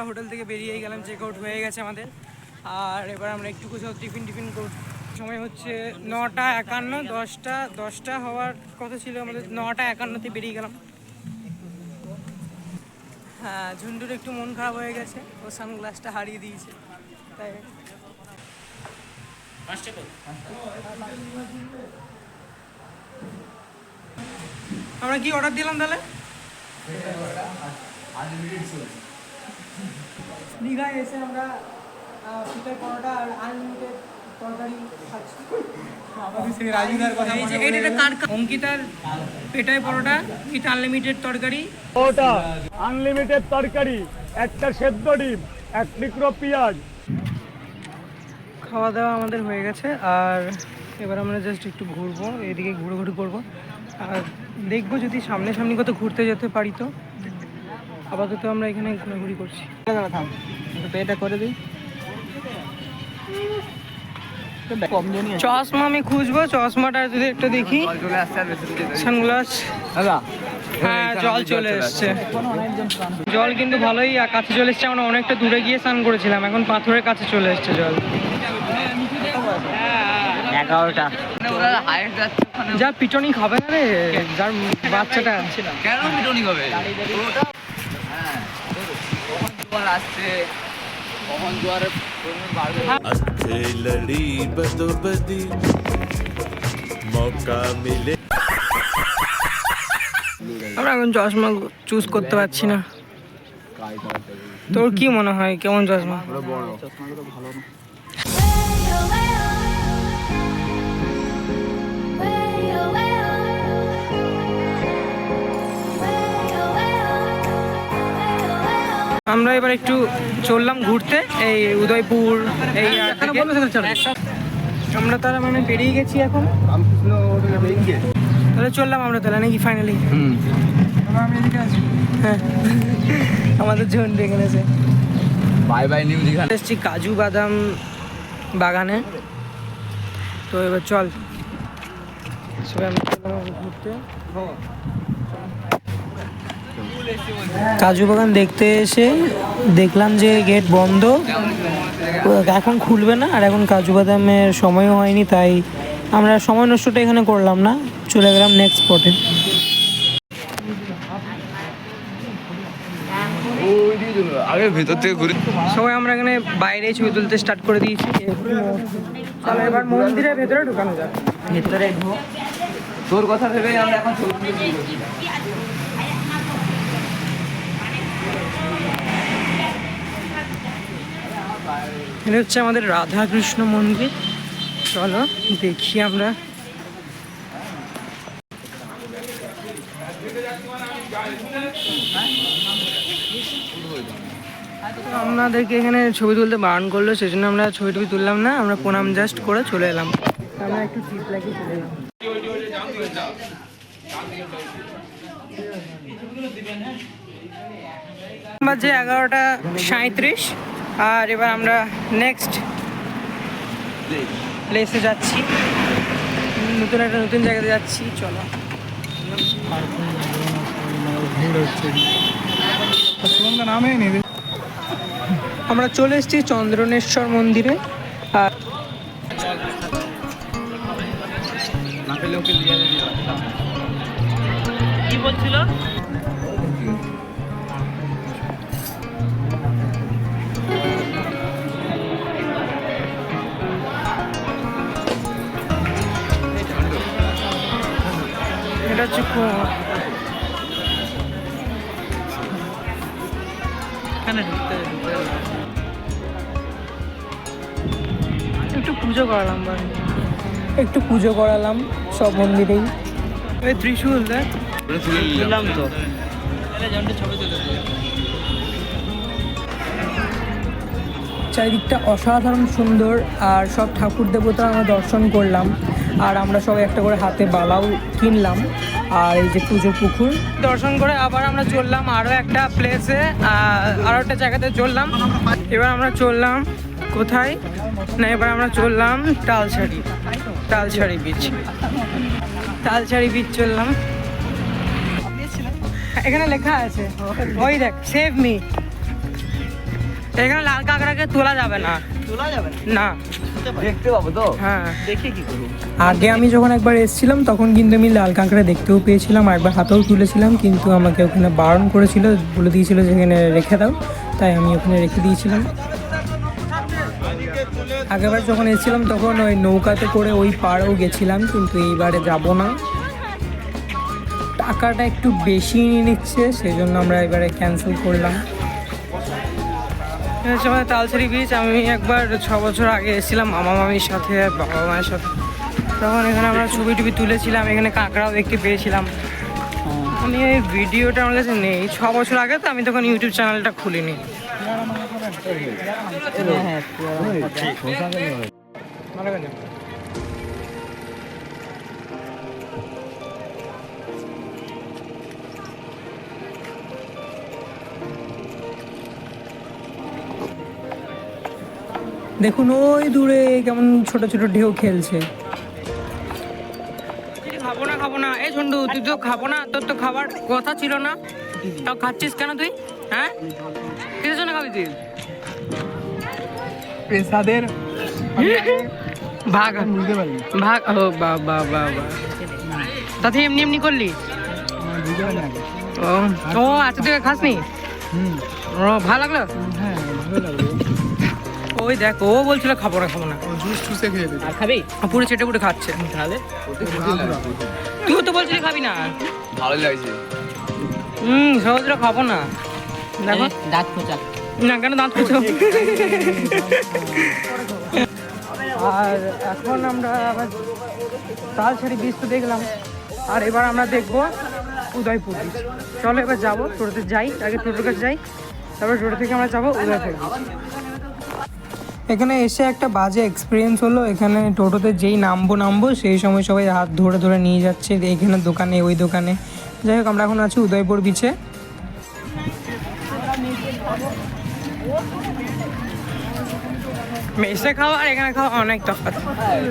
Hotel থেকে বেরিয়েই গেলাম, চেক আউট হয়ে গেছে আমাদের। আর এবার আমরা একটু কোথাও টিফিন করব। সময় হচ্ছে 9:51, 10টা হওয়ার কথা ছিল আমাদের, 9:51-তে বেরিয়ে গেলাম। হ্যাঁ, ঝুন্টুর একটু মন খারাপ হয়ে গেছে, ও সানগ্লাসটা হারিয়ে দিয়েছে, তাই আমরা কি অর্ডার দিলাম তাহলে? দীঘায় এসে আমরা পিঠার পরোটা আর আনলিমিটেড তরকারি খাচ্ছি। অঙ্কিতার পেটায় পরোটা উইথ আনলিমিটেড তরকারি, ওটা আনলিমিটেড তরকারি, একটা সেদ্ধ ডিম, এক টুকরো পেঁয়াজ। খাওয়া দাওয়া আমাদের হয়ে গেছে। আর এবার আমরা জাস্ট একটু ঘুরবো, এদিকে ঘুরোঘুরি করবো আর দেখবো যদি সামনাসামনি কত ঘুরতে যেতে পারি। তো আপাতত আমরা এখানে ঘোরাঘুরি করছি। এটা করে দিই। চশমা আমি খুঁজবো, চশমাটা যদি একটু দেখি। সানগ্লাস, হ্যাঁ জল চলে এসছে। জল কিন্তু ভালোই কাছে চলে এসছে। আমরা অনেকটা দূরে গিয়ে স্নান করেছিলাম, এখন পাথরের কাছে চলে এসছে জল। 11টা। যা পিটনি খাবে না রে, যার বাচ্চাটা কেন পিটনি খাবে? জোয়ার আসছে, কখন জোয়ার लड़ी बदोबदी मौका मिले। আমরা এখন চশমা চুজ করতে পারছি না। তোর কি মনে হয় কেমন চশমা? আমরা এবার একটু চললাম ঘুরতে, এই উদয়পুর এই আমরা তারা মানে বেরিয়ে গেছি এখন। তাহলে চললাম আমরা তাহলে নাকি ফাইনালি? হ্যাঁ, আমাদের জন দেখে নেছে। Bye bye new Digha. এসছি কাজু বাদাম বাগানে। তো এবার চল সবাই আমরা চললাম ঘুরতে। কাজু বাগান দেখতে এসে দেখলাম যে গেট বন্ধ, এখন খুলবে না। আর এখন কাজু বাদামের সময়ও হয়নি, তাই আমরা সময় নষ্টটা এখানে করলাম না, চলে গেলাম নেক্সট স্পটে। আগে ভেতর থেকে ঘুরে সবাই আমরা এখানে বাইরে ছবি তুলতে স্টার্ট করে দিয়েছি। চলো এবার মন্দিরের ভেতরে ঢুকানো যাক। ভেতরে ঢোক। তোর কথা ভেবেই আমরা এখন ছবি তুলতে শুরু করছি। এটা হচ্ছে আমাদের রাধা কৃষ্ণ মন্দির। চলো দেখি আমরা। আমাদেরকে এখানে ছবি তুলতে বারণ করলো, সেজন্য আমরা ছবি টবি তুললাম না, আমরা প্রণাম জাস্ট করে চলে এলাম। আমরা একটু টিপ লাগিয়ে চলে এলাম। বাজে 11:37 আর এবার আমরা নেক্সট প্লেসে যাচ্ছি, নতুন জায়গাতে যাচ্ছি। চলো আমরা চলে এসেছি চন্দ্রনেশ্বর মন্দিরে। আর কি বলছিল? এটা হচ্ছে একটু পুজো করালাম সব মন্দিরেই। ওই ত্রিশূল দেখ তুললাম তো, চারিদিকটা অসাধারণ সুন্দর। আর সব ঠাকুর দেবতা আমরা দর্শন করলাম। আর আমরা সবাই একটা করে হাতে বালাও কিনলাম। আর এই যে পুজোর পুকুর দর্শন করে আবার আমরা চললাম আরও একটা প্লেসে, আরও একটা জায়গাতে চললাম। এবার আমরা চললাম কোথায় না, এবার আমরা চললাম তালসারি বিচ চললাম। এখানে লেখা আছে, ওই দেখ, সেভ মি। এখানে লাল কাঁকড়াকে তোলা যাবে না। না। দেখতে পাবো তো? হ্যাঁ। দেখে কি করবো? আগে আমি যখন একবার এসেছিলাম তখন কিন্তু আমি লাল কাঁকড়া দেখতেও পেয়েছিলাম, আর একবার হাতেও তুলেছিলাম, কিন্তু আমাকে ওখানে বারণ করেছিল, বলে দিয়েছিল যে এখানে রেখে দাও, তাই আমি ওখানে রেখে দিয়েছিলাম। আগেরবার যখন এসেছিলাম তখন ওই নৌকাতে করে ওই পাড়েও গেছিলাম, কিন্তু এইবারে যাব না, টাকাটা একটু বেশি নিয়ে নিচ্ছে, সেই জন্য আমরা এবারে ক্যান্সেল করলাম। হচ্ছে আমাদের তালসারি বিচ। আমি একবার 6 বছর আগে এসেছিলাম মামা মামির সাথে, বাবা মায়ের সাথে, তখন এখানে আমরা ছবি টবি তুলেছিলাম, এখানে কাঁকড়াও দেখতে পেয়েছিলাম। আমি এই ভিডিওটা আমার কাছে নেই, 6 বছর আগে, তো আমি তখন ইউটিউব চ্যানেলটা খুলিনি। দেখুন ওই দূরে কেমন ছোট ছোট ঢেউ খেলছে। খাবো না এই ঝন্ডু, তুই তো খাবো না, তোর তো খাবার কথা ছিল না, তাও খাচ্ছিস কেন তুই? হ্যাঁ, কিসের জন্য খাবি তুই? পেশাদের ভাগ ভাগ, ও বাবা বাবা, তাতে এমনি এমনি করলি? ও ও আচ্ছা, তুই খাসনি? ও ভালো লাগলো? ওই দেখ, ও বলছিল খাবো না, জুস চুসে খেয়ে দিবি। খাবি? পুরো চেটে পুটে খাচ্ছে। তাহলে তুই তো বলছিলি খাবি না। ভালো লাগছে। সহজরা খাবো না, দেখো দাঁত খোঁচা। না কেন দাঁত খুঁজো? আর এখন আমরা আবার তালসারি বীজ তো দেখলাম, আর এবার আমরা দেখবো উদয়পুর বীজ। চলো এবার যাবো, টোটোতে যাই, আগে টোটোর কাছে যাই, তারপর টোটো থেকে আমরা যাবো উদয়পুর বীজ। এখানে এসে একটা বাজে এক্সপিরিয়েন্স হলো, এখানে টোটোতে যেই নামবো সেই সময় সবাই হাত ধরে ধরে নিয়ে যাচ্ছে, এইখানে দোকানে ওই দোকানে। যাই হোক, আমরা এখন আছি উদয়পুর বিচে। মেসে খাওয়া আর এখানে খাওয়া অনেক তফাৎ।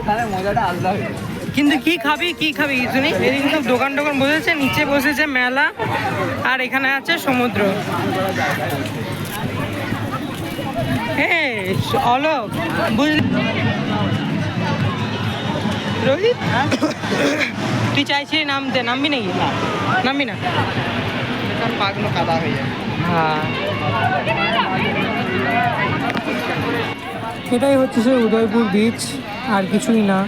এখানে মজাটা আলাদা হয়ে কিন্তু কি খাবি কিছু নেই, এদিকে সব দোকান বসেছে, নিচে বসেছে মেলা, আর এখানে আছে সমুদ্র। হ্যাঁ অলোক, বুঝলি রোহিত, তুই চাইছিলি নামবি নাকি? নামবি না? পাগলো কাদা হয়ে যায়। হ্যাঁ, এটাই হচ্ছে সে উদয়পুর বিচ, আর কিছুই না।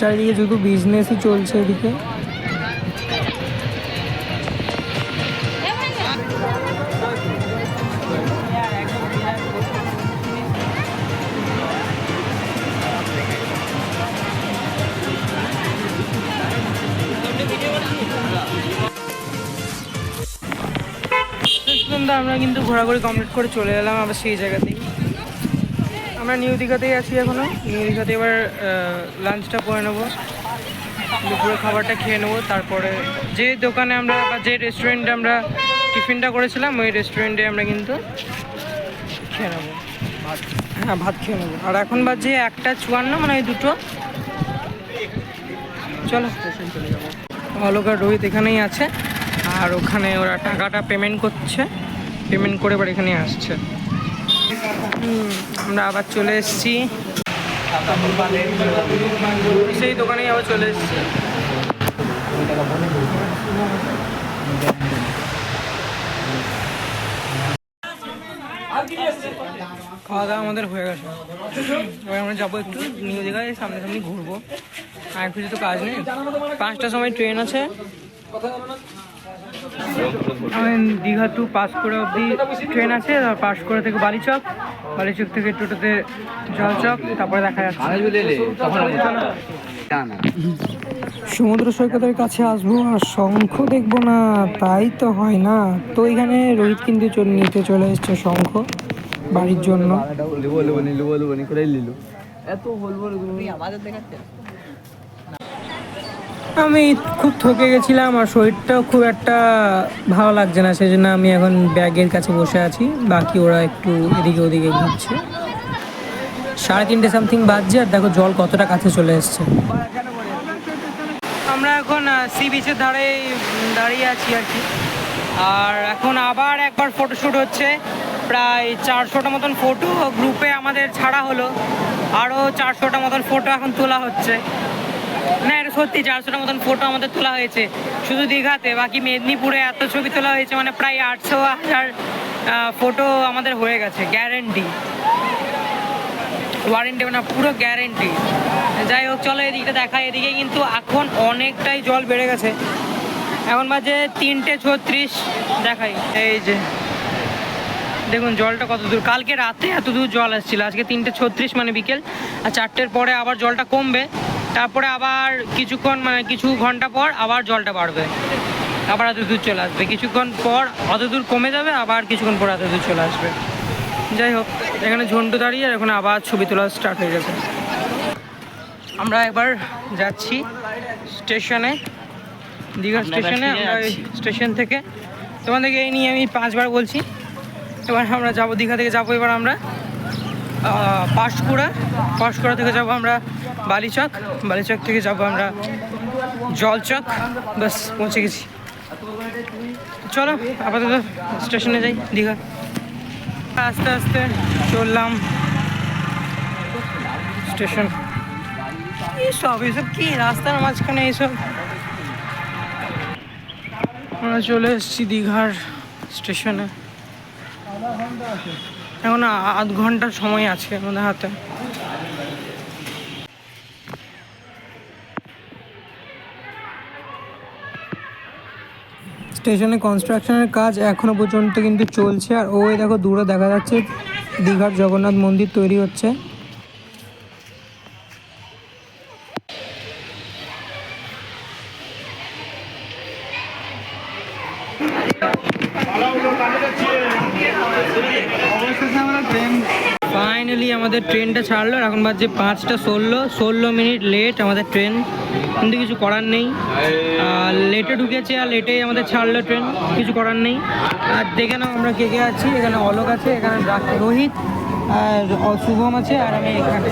চারিদিকে শুধু বিজনেসই চলছে এদিকে। আমরা কিন্তু ঘোরাঘুরি কমপ্লিট করে চলে এলাম আবার সেই জায়গাতেই। আমরা নিউ দীঘাতেই আছি এখনও। নিউ দীঘাতে এবার লাঞ্চটা করে নেবো, দুপুরের খাবারটা খেয়ে নেবো, তারপরে যে দোকানে আমরা বা যে রেস্টুরেন্টে আমরা টিফিনটা করেছিলাম ওই রেস্টুরেন্টে আমরা কিন্তু খেয়ে নেবো। হ্যাঁ, ভাত খেয়ে নেবো। আর এখন বাজে 1:54, মানে ওই 2টো। চলো স্টেশন চলে যাবো। অলোক আর রোহিত এখানেই আছে, আর ওখানে ওরা টাকাটা পেমেন্ট করছে, পেমেন্ট করে এবার এখানে আসছে। আমরা আবার চলে এসেছি সেই দোকানেই, আবার চলে এসেছি। খাওয়া দাওয়া আমাদের হয়ে গেছে, এবার আমরা যাবো একটু নিউ দীঘায়, সামনে ঘুরবো। আর কিছু তো কাজ নেই, 5টার সময় ট্রেন আছে। দীঘা টু পাঁশকুড়া অবধি ট্রেন আছে, আর পাঁশকুড়া থেকে বালিচক থেকে টোটোতে জলচক, তারপরে দেখা যাচ্ছে। সমুদ্র সৈকতের কাছে আসবো আর শঙ্খ দেখবো না, তাই তো হয় না। তো এখানে রোহিত কিন্তু নিতে চলে এসছে শঙ্খ বাড়ির জন্য। আমি খুব থকে গেছিলাম আর শরীরটাও খুব একটা ভালো লাগছে না, সেই জন্য আমি এখন ব্যাগের কাছে বসে আছি, বাকি ওরা একটু এদিকে ওদিকে ঘুরছে। 3:30 সামথিং বাজছে, আর দেখো জল কতটা কাছে চলে এসছে। আমরা এখন সি বিচের ধারে দাঁড়িয়ে আছি আর কি। আর এখন আবার একবার ফটোশ্যুট হচ্ছে, প্রায় 400টা মতন ফটো গ্রুপে আমাদের ছাড়া হলো, আরও 400টা মতন ফটো এখন তোলা হচ্ছে। না এটা সত্যি, 400টা মতন ফটো আমাদের তোলা হয়েছে শুধু দীঘাতে। বাকি মেদিনীপুরে এত ছবি তোলা হয়েছে, মানে প্রায় 800-1000 ফটো আমাদের হয়ে গেছে, গ্যারেন্টি, ওয়ারেন্টি না, পুরো গ্যারেন্টি। যাই হোক, চলো এদিকটা দেখায়। এদিকে কিন্তু এখন অনেকটাই জল বেড়ে গেছে, এখন বাজে 3:36 দেখাই। এই যে দেখুন জলটা কত দূর, কালকে রাতে এত দূর জল আসছিল, আজকে 3:36 মানে বিকেল, আর 4টের পরে আবার জলটা কমবে, তারপরে আবার কিছুক্ষণ মানে কিছু ঘন্টা পর আবার জলটা বাড়বে, আবার এত দূর চলে আসবে, কিছুক্ষণ পর অত দূর কমে যাবে, আবার কিছুক্ষণ পর এত দূর চলে আসবে। যাই হোক, এখানে ঝন্টু দাঁড়িয়ে আর এখানে আবার ছবি তোলা স্টার্ট হয়ে গেছে। আমরা এবার যাচ্ছি স্টেশনে, দীঘা স্টেশনে। আমরা ওই স্টেশন থেকে তোমাদেরকে এই নিয়ে আমি 5বার বলছি। এবার আমরা যাবো, দীঘা থেকে যাবো এবার আমরা পাঁশকুড়া থেকে যাবো আমরা বালিচক, বালিচক থেকে যাবো আমরা জলচক। বাস পৌঁছে গেছি, চলো আপাতত স্টেশনে যাই দীঘা। আস্তে আস্তে চললাম স্টেশন। এইসব কি রাস্তার মাঝখানে এইসব। আমরা চলে এসেছি দীঘার স্টেশনে, এখন আধ ঘন্টা সময় আছে আমাদের হাতে। স্টেশনে কনস্ট্রাকশনের কাজ এখনো পর্যন্ত কিন্তু চলছে, আর ওই দেখো দূরে দেখা যাচ্ছে দীঘার জগন্নাথ মন্দির তৈরি হচ্ছে। ফাইনালি আমাদের ট্রেনটা ছাড়লো, এখন বাজে 5:16 মিনিট লেট আমাদের ট্রেন, কিন্তু কিছু করার নেই। লেটে ঢুকেছে আর লেটেই আমাদের ছাড়লো ট্রেন, কিছু করার নেই। আর দেখে নাও আমরা কে কে আছি, এখানে অলোক আছে, এখানে রোহিত আর শুভম আছে, আর আমি এখানে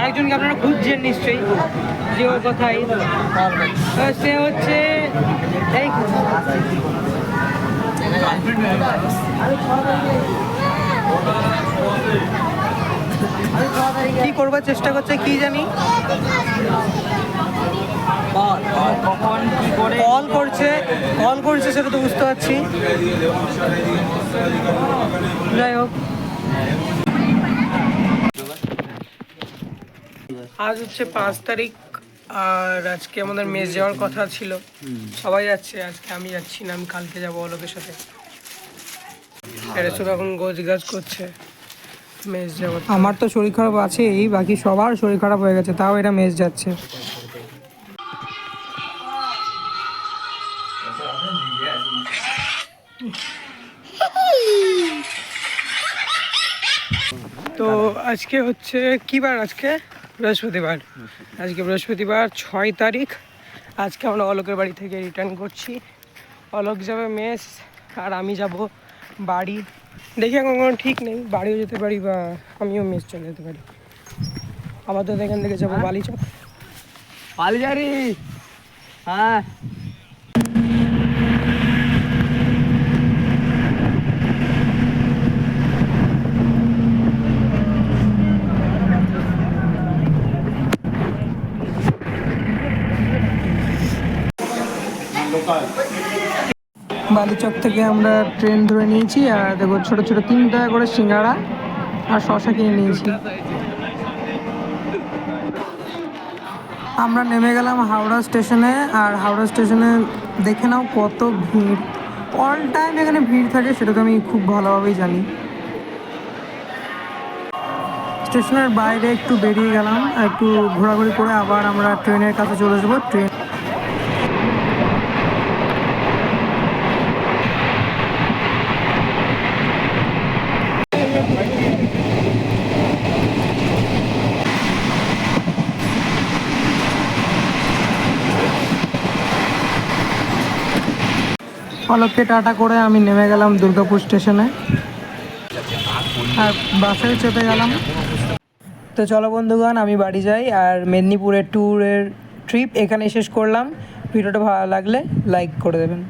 আরেকজনকে আপনারা খুঁজছেন নিশ্চয়ই, যে ওর কথাই, সে হচ্ছে এই কি করবার চেষ্টা করছে কি জানি, কল করছে সেটা তো বুঝতে পারছি। যাই হোক, আজ হচ্ছে 5 তারিখ, আর আজকে আমাদের মেস যাওয়ার কথা ছিল, সবাই যাচ্ছে, আজকে আমি যাচ্ছি না, আমি কালকে যাবো অলোকের সাথে। এটা সব এখন গোছ গাছ করছে মেস যাওয়ার। আমার তো শরীর খারাপ আছে, এই বাকি সবার শরীর খারাপ হয়ে গেছে, তাও এটা মেস যাচ্ছে। তো আজকে হচ্ছে কি বার, আজকে বৃহস্পতিবার, 6 তারিখ। আজকে আমরা অলোকের বাড়ি থেকে রিটার্ন করছি। অলোক যাবে মেস আর আমি যাব বাড়ি, দেখি এখন কোনো ঠিক নেই, বাড়িও যেতে পারি বা আমিও মেস চলে যেতে পারি। আপাতত এখান থেকে যাবো বালিচক। বালিজারি, হ্যাঁ বালিচক থেকে আমরা ট্রেন ধরে নিয়েছি, আর দেখো ছোট ছোট 3 টাকা করে সিঙ্গাড়া আর শশা কিনে নিয়েছি। আমরা নেমে গেলাম হাওড়া স্টেশনে, আর হাওড়া স্টেশনে দেখে নাও কত ভিড়, অল টাইম এখানে ভিড় থাকে, সেটা তো আমি খুব ভালোভাবেই জানি। স্টেশনের বাইরে একটু বেরিয়ে গেলাম, একটু ঘোরাঘুরি করে আবার আমরা ট্রেনের কাছে চলে যাবো। ট্রেন অলোককে টাটা করে আমি নেমে গেলাম দুর্গাপুর স্টেশনে, আর বাসে চেপে গেলাম। তো চলো বন্ধুগণ, আমি বাড়ি যাই, আর মেদিনীপুরের ট্যুরের ট্রিপ এখানেই শেষ করলাম। ভিডিওটা ভালো লাগলে লাইক করে দেবেন।